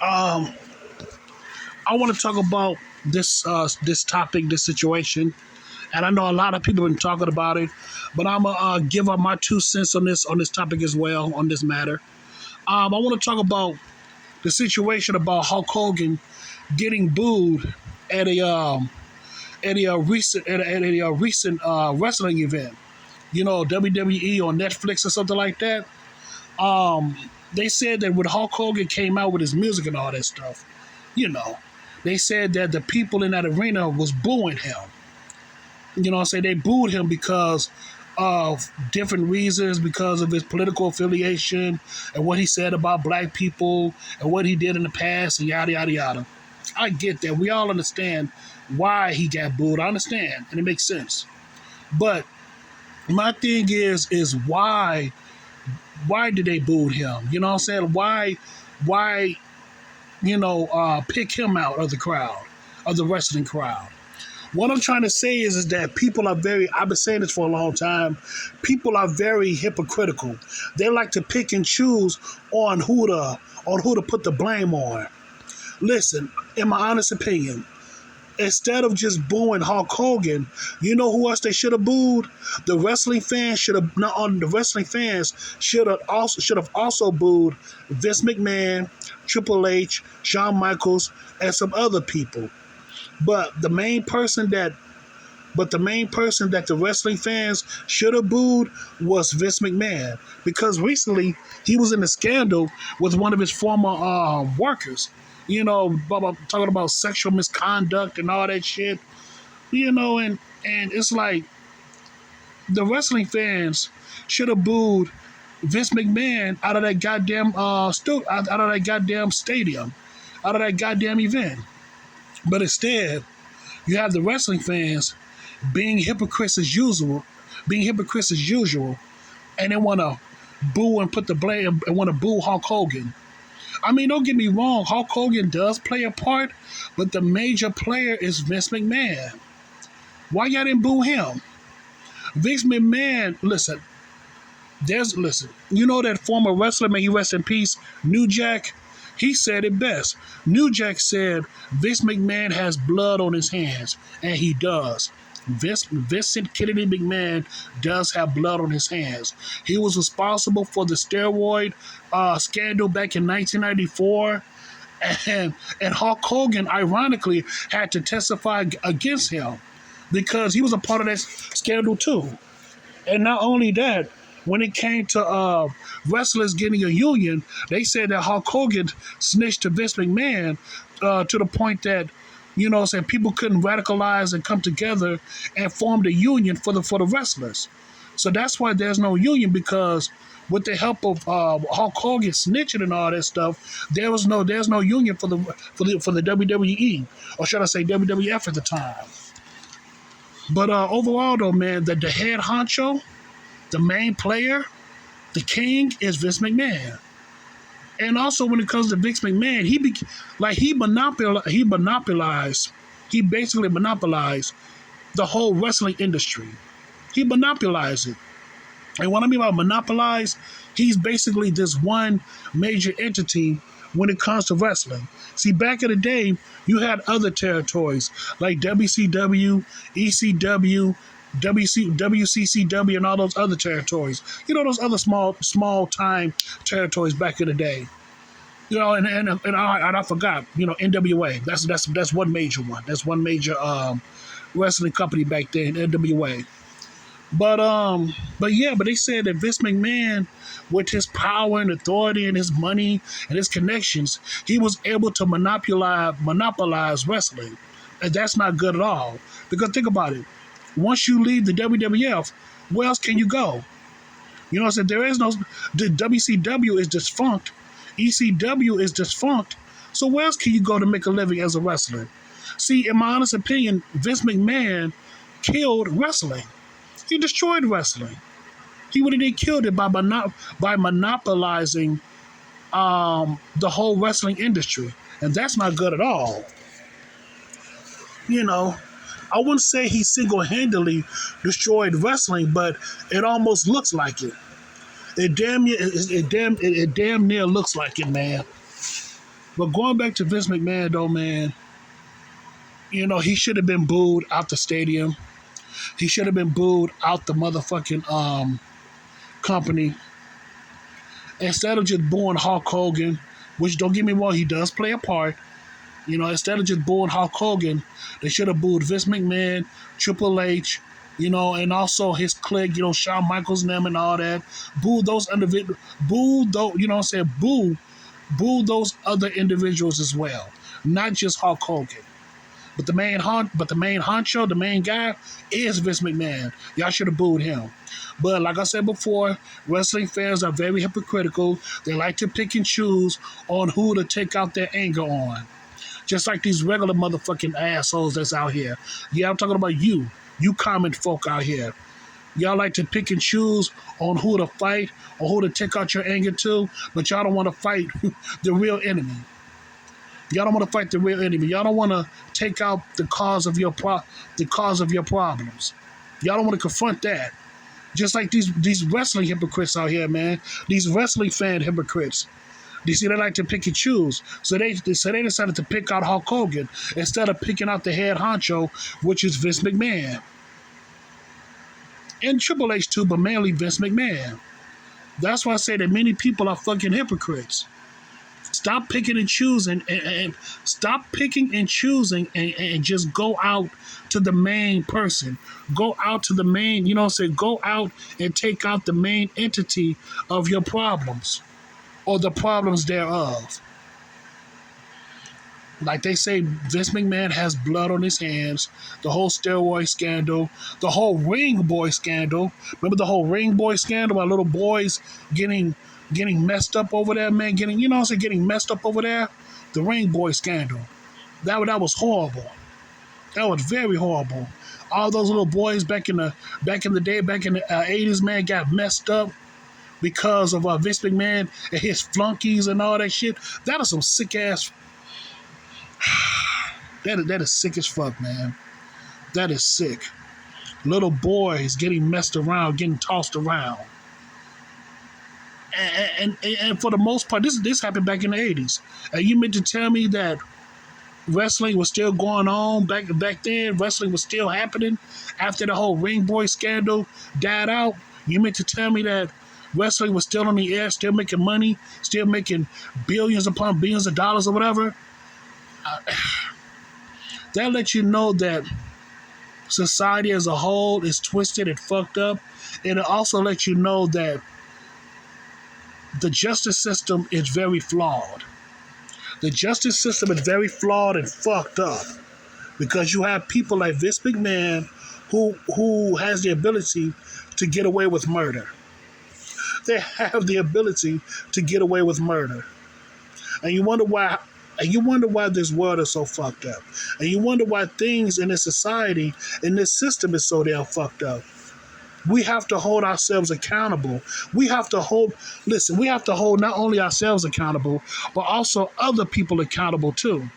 Um, I want to talk about this topic, this situation, and I know a lot of people have been talking about it, but I'm gonna give up my 2 cents on this topic as well on this matter. I want to talk about the situation about Hulk Hogan getting booed at a recent wrestling event. You know, WWE on Netflix or something like that. Um, they said that when Hulk Hogan came out with his music and all that stuff, you know, they said that the people in that arena was booing him. You know what I'm saying? They booed him because of different reasons, because of his political affiliation and what he said about black people and what he did in the past and yada, yada, yada. I get that. We all understand why he got booed. I understand, and it makes sense. But my thing is why did they boo him? You know what I'm saying? Why pick him out of the crowd, of the wrestling crowd? What I'm trying to say is that people are very, I've been saying this for a long time, people are very hypocritical. They like to pick and choose on who to put the blame on. Listen, in my honest opinion, instead of just booing Hulk Hogan, you know who else they should have booed? The wrestling fans should have not on the wrestling fans should have also booed Vince McMahon, Triple H, Shawn Michaels, and some other people. But the main person that the wrestling fans should have booed was Vince McMahon, because recently he was in a scandal with one of his former workers. You know, talking about sexual misconduct and all that shit. You know, and it's like the wrestling fans should have booed Vince McMahon out of that goddamn out of that goddamn stadium, out of that goddamn event. But instead, you have the wrestling fans being hypocrites as usual, and they want to boo and put the blame and want to boo Hulk Hogan. I mean, don't get me wrong, Hulk Hogan does play a part, but the major player is Vince McMahon. Why y'all didn't boo him? Vince McMahon, listen, you know that former wrestler, may he rest in peace, New Jack? He said it best. New Jack said Vince McMahon has blood on his hands, and he does. Vincent Kennedy McMahon does have blood on his hands. He was responsible for the steroid scandal back in 1994, and Hulk Hogan, ironically, had to testify against him because he was a part of that scandal too. And not only that, when it came to wrestlers getting a union, they said that Hulk Hogan snitched to Vince McMahon to the point that, you know, saying people couldn't radicalize and come together and form the union for the wrestlers. So that's why there's no union, because with the help of Hulk Hogan snitching and all that stuff, there's no union for the WWE, or should I say WWF at the time. But overall, though, man, the head honcho, the main player, the king is Vince McMahon. And also, when it comes to Vince McMahon, he basically monopolized the whole wrestling industry. He monopolized it. And what I mean by monopolize, he's basically this one major entity when it comes to wrestling. See, back in the day, you had other territories like WCW, ECW, WCCW, and all those other territories. You know, those other small time territories back in the day. You know, and I forgot. You know, NWA. That's one major one. That's one major wrestling company back then, NWA. But they said that Vince McMahon, with his power and authority and his money and his connections, he was able to monopolize wrestling, and that's not good at all. Because think about it, once you leave the WWF, where else can you go? You know what I'm saying? There is no, the WCW is defunct, ECW is defunct. So where else can you go to make a living as a wrestler? See, in my honest opinion, Vince McMahon killed wrestling. He destroyed wrestling. He would have killed it by monopolizing the whole wrestling industry, and that's not good at all. You know, I wouldn't say he single-handedly destroyed wrestling, but it almost looks like it. It damn near looks like it, man. But going back to Vince McMahon, though, man, he should have been booed out the stadium. He should have been booed out the motherfucking company. Instead of just booing Hulk Hogan, which don't get me wrong, he does play a part. Instead of just booing Hulk Hogan, they should have booed Vince McMahon, Triple H, and also his clique, Shawn Michaels and them and all that. Boo those individuals. Boo those, what I'm saying? Boo those other individuals as well, not just Hulk Hogan. But the main honcho, the main guy is Vince McMahon. Y'all should have booed him. But like I said before, wrestling fans are very hypocritical. They like to pick and choose on who to take out their anger on. Just like these regular motherfucking assholes that's out here. Yeah, I'm talking about you common folk out here. Y'all like to pick and choose on who to fight or who to take out your anger to, but y'all don't want to fight the real enemy. Y'all don't want to fight the real enemy. Y'all don't want to take out the cause of your problems. Y'all don't want to confront that. Just like these wrestling hypocrites out here, man. These wrestling fan hypocrites. You see, they like to pick and choose. So they decided to pick out Hulk Hogan instead of picking out the head honcho, which is Vince McMahon. And Triple H too, but mainly Vince McMahon. That's why I say that many people are fucking hypocrites. Stop picking and choosing and stop picking and choosing and just go out to the main person. Go out to the main, go out and take out the main entity of your problems or the problems thereof. Like they say, Vince McMahon has blood on his hands. The whole steroid scandal, the whole ring boy scandal. Remember the whole ring boy scandal? My little boys getting messed up over there, man. Getting messed up over there. The ring boy scandal. That was horrible. That was very horrible. All those little boys back in the day, back in the 80s, man, got messed up because of Vince McMahon and his flunkies and all that shit. That is some sick ass. That is sick as fuck, man. That is sick. Little boys getting messed around, getting tossed around. And for the most part, this happened back in the 80s. And you meant to tell me that wrestling was still going on back then? Wrestling was still happening after the whole ring boy scandal died out? You meant to tell me that wrestling was still on the air, still making money, still making billions upon billions of dollars or whatever? That lets you know that society as a whole is twisted and fucked up. And it also lets you know that the justice system is very flawed. The justice system is very flawed and fucked up because you have people like Vince McMahon who has the ability to get away with murder. They have the ability to get away with murder. And you wonder why this world is so fucked up. And you wonder why things in this society, in this system is so damn fucked up. We have to hold ourselves accountable. We have to hold not only ourselves accountable, but also other people accountable too.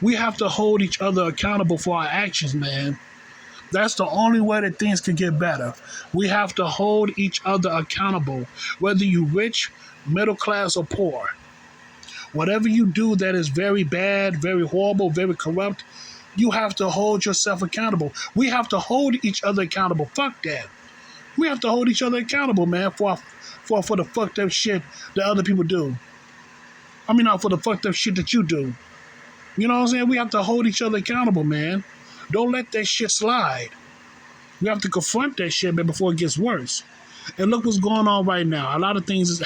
We have to hold each other accountable for our actions, man. That's the only way that things can get better. We have to hold each other accountable, whether you're rich, middle class, or poor. Whatever you do that is very bad, very horrible, very corrupt, you have to hold yourself accountable. We have to hold each other accountable. Fuck that. We have to hold each other accountable, man, for the fucked up shit that other people do. For the fucked up shit that you do. You know what I'm saying? We have to hold each other accountable, man. Don't let that shit slide. We have to confront that shit, man, before it gets worse. And look what's going on right now. A lot of things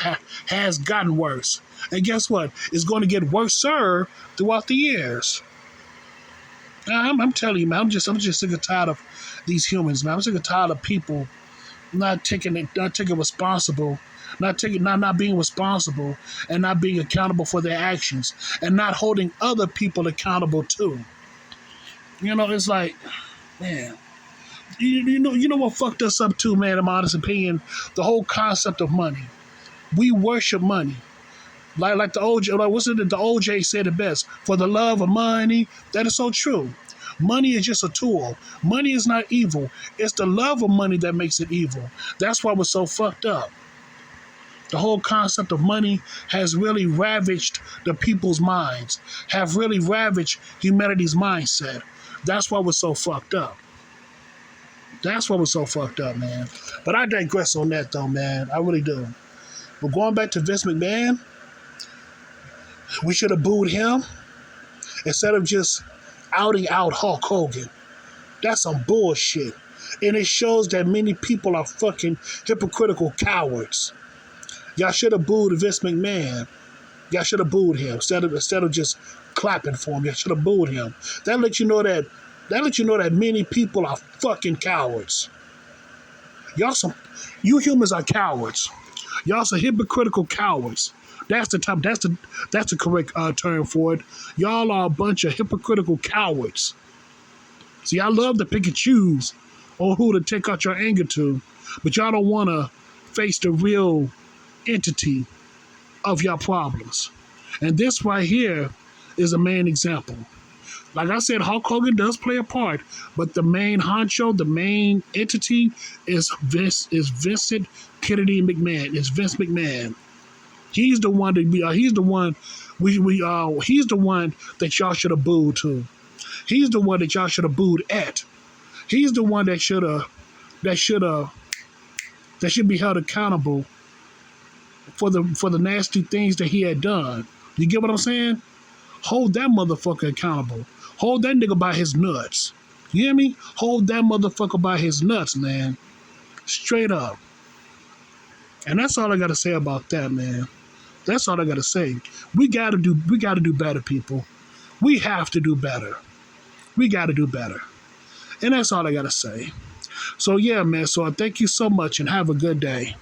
has gotten worse. And guess what? It's going to get worse throughout the years. I'm telling you, man, I'm just sick and tired of these humans, man. I'm sick and tired of people not being responsible, and not being accountable for their actions, and not holding other people accountable too. It's like, man, you know what fucked us up too, man, in my honest opinion? The whole concept of money. We worship money. Like the OJ said it best, for the love of money. That is so true. Money is just a tool. Money is not evil. It's the love of money that makes it evil. That's why we're so fucked up. The whole concept of money has really ravaged the people's minds, have really ravaged humanity's mindset. That's why we're so fucked up. That's why we're so fucked up, man. But I digress on that, though, man. I really do. But going back to Vince McMahon, we should have booed him instead of just outing out Hulk Hogan. That's some bullshit. And it shows that many people are fucking hypocritical cowards. Y'all should have booed Vince McMahon. Y'all should have booed him instead of just clapping for him. Y'all should have booed him. That lets you know that many people are fucking cowards. You humans are cowards. Y'all some hypocritical cowards. That's the correct term for it. Y'all are a bunch of hypocritical cowards. See, I love to pick and choose on who to take out your anger to, but y'all don't want to face the real entity of your problems. And this right here is a main example. Like I said, Hulk Hogan does play a part, but the main honcho, the main entity is Vincent Kennedy McMahon. It's Vince McMahon. He's the one he's the one that y'all should have booed to. He's the one that y'all should have booed at. He's the one that should be held accountable for the nasty things that he had done. You get what I'm saying? Hold that motherfucker accountable. Hold that nigga by his nuts. You hear me? Hold that motherfucker by his nuts, man. Straight up. And that's all I gotta say about that, man. That's all I gotta say. We gotta do better, people. We have to do better. We gotta do better. And that's all I gotta say. So yeah, man. So I thank you so much and have a good day.